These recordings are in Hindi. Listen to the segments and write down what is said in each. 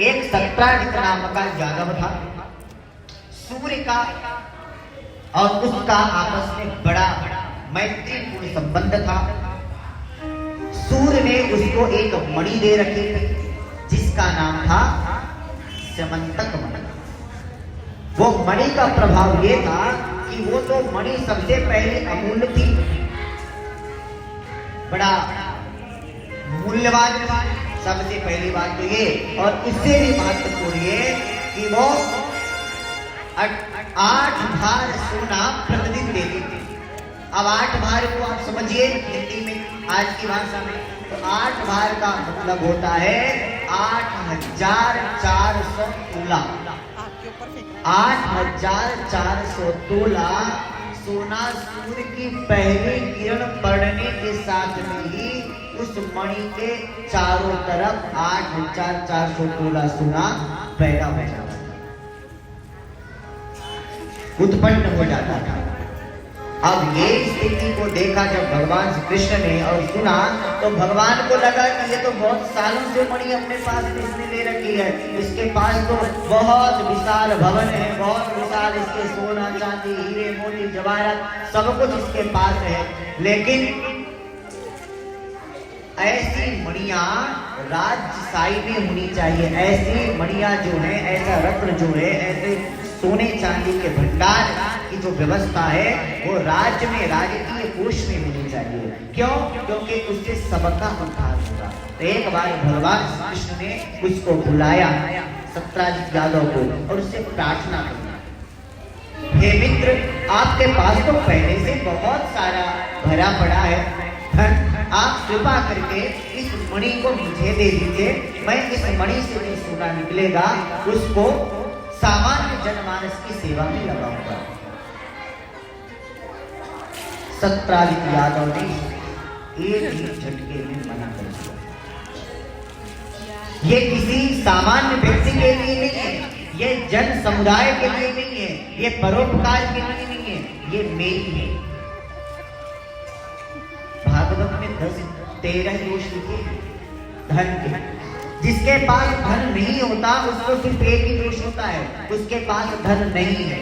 एक सत्राजित नाम का यादव था। सूर्य का और उसका आपस में बड़ा मैत्रीपूर्ण संबंध था। सूर्य ने उसको एक मणि दे रखी थी जिसका नाम था स्यमंतक मणि। वो मणि का प्रभाव ये था कि वो तो मणि सबसे पहले अमूल्य थी, बड़ा मूल्यवान था। सबसे पहली बात तो ये, और इससे भी महत्वपूर्ण ये कि वो 8 भार सोना प्रतिदिन देती थी। अब 8 भार को आप समझिए हिंदी में, आज की भाषा में, तो 8 भार का मतलब होता है 8,400 तोला। 8,400 तोला सोना सूर्य की पहली किरण पड़ने के साथ में ही उस मणि के चारों तरफ 8,400 तोला सोना पैदा हो जाता था, उत्पन्न हो जाता था। अब ये स्थिति को देखा जब भगवान श्री कृष्ण ने और सुना, तो भगवान को लगा कि ये तो बहुत सालों से मणि अपने पास इसने ले रखी है, इसके पास तो बहुत विशाल भवन है, बहुत विशाल इसके सोना चांदी हीरे मोती जवाहरात सब कुछ इसके पास है, लेकिन ऐसी मणियां राजशाही में होनी चाहिए। ऐसी मणियां जो है, ऐसा रत्न जो है, ऐसे सोने चांदी के भंडार की जो व्यवस्था है वो राज्य में, राजकीय कोष में होनी चाहिए। क्यों? क्योंकि उससे सबका उद्धार होगा। तो एक बार भगवान कृष्ण ने उसको बुलाया, सत्राजित यादव को, और उससे प्रार्थना की, हे मित्र, आपके पास तो पहले से बहुत सारा भरा पड़ा है धन, आप कृपा करके इस मणि को मुझे दे दीजिए। मैं इस मणि से जो सोना निकलेगा उसको सामान्य जनमानस की सेवा में लगाऊंगा। सत्राजित यादव ने एक ही झटके में मना कर दिया। ये किसी सामान्य व्यक्ति के लिए नहीं है, ये जन समुदाय के लिए नहीं है, ये परोपकार के लिए नहीं है, ये मेरी है। भागवत में 13 दोष लिखे धन के। जिसके पास धन नहीं होता उसको सिर्फ एक ही दोष होता है, उसके पास धन नहीं है,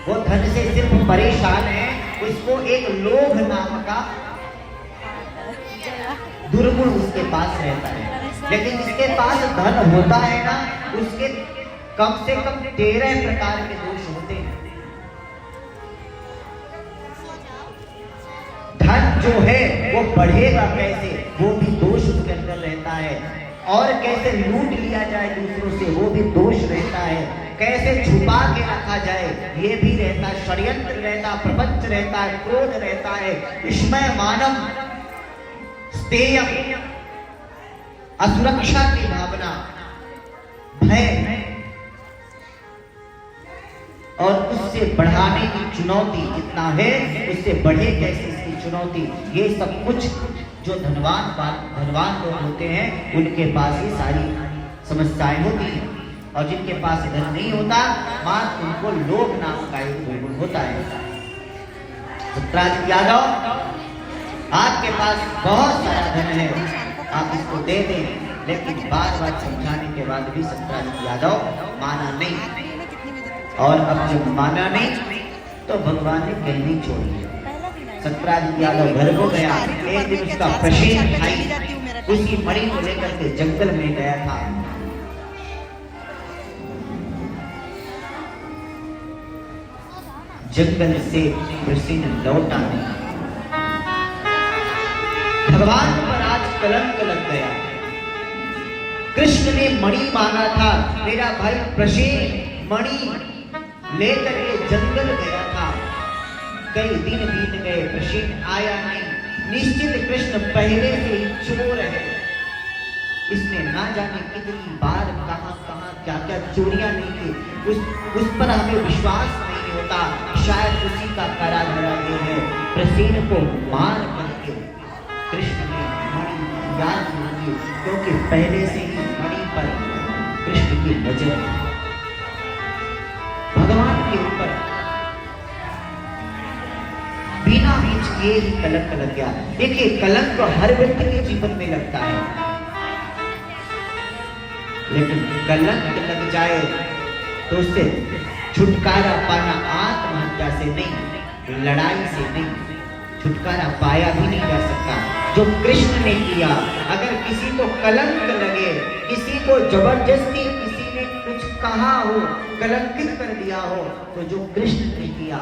वो धन से सिर्फ परेशान है, उसको एक लोभ नाम का दुर्गुण उसके पास रहता है। लेकिन जिसके पास धन होता है ना, उसके कम से कम 13 प्रकार के दोष होते हैं। धन जो है वो बढ़ेगा कैसे, वो भी दोष उसके अंदर रहता है। और कैसे लूट लिया जाए दूसरों से, वो भी दोष रहता है। कैसे छुपा के रखा जाए, ये भी रहता है। षड्यंत्र रहता, प्रपंच रहता है, क्रोध रहता है, विस्मय, मानव, स्तेय, असुरक्षा की भावना, भय, और उससे बढ़ाने की चुनौती जितना है, उससे बढ़े कैसे इसकी चुनौती, ये सब कुछ जो धनवान लोग होते हैं उनके पास ही सारी समस्याएं होती हैं। और जिनके पास धन नहीं होता, मात्र उनको लोभ नाम का एक दुर्गुण होता है। सत्राजित यादव, आपके पास बहुत सारा धन है, आप इसको दे दें, लेकिन बार बार समझाने के बाद भी सत्राजित यादव माना नहीं। और अब जब माना नहीं तो भगवान ने कहनी छोड़ी। सत्राजित यादव घर को गया। एक दिन उसका प्रशीन भाई उसकी मणि को लेकर के जंगल में गया था। जंगल से प्रशीन लौटा नहीं। भगवान पर आज कलंक लग गया। कृष्ण ने मणि मांगा था, मेरा भाई प्रशीन मणि लेकर के जंगल गया था। कई दिन बीत गए, प्रशीन आया नहीं। निश्चित कृष्ण पहले से ही चोर है, इसने ना जाने कितनी बार कहां क्या क्या चोरियां नहीं की, उस पर हमें विश्वास नहीं होता। शायद उसी का करा धरा ये है। प्रशीन को मार करके कृष्ण ने मणि याद मांगी, क्योंकि पहले से ही मणि पर कृष्ण की नजर भगवान के ऊपर बिना बीच किए ही कलंक लग गया। देखिए, कलंक तो हर व्यक्ति के जीवन में लगता है। लेकिन कलंक लग जाए तो उससे छुटकारा पाना आत्महत्या से नहीं, लड़ाई से नहीं, छुटकारा पाया भी नहीं जा सकता। जो कृष्ण ने किया, अगर किसी को कलंक लगे, किसी को जबरदस्ती किसी ने कुछ कहा हो, कलंकित कर दिया हो, तो जो कृष्ण ने किया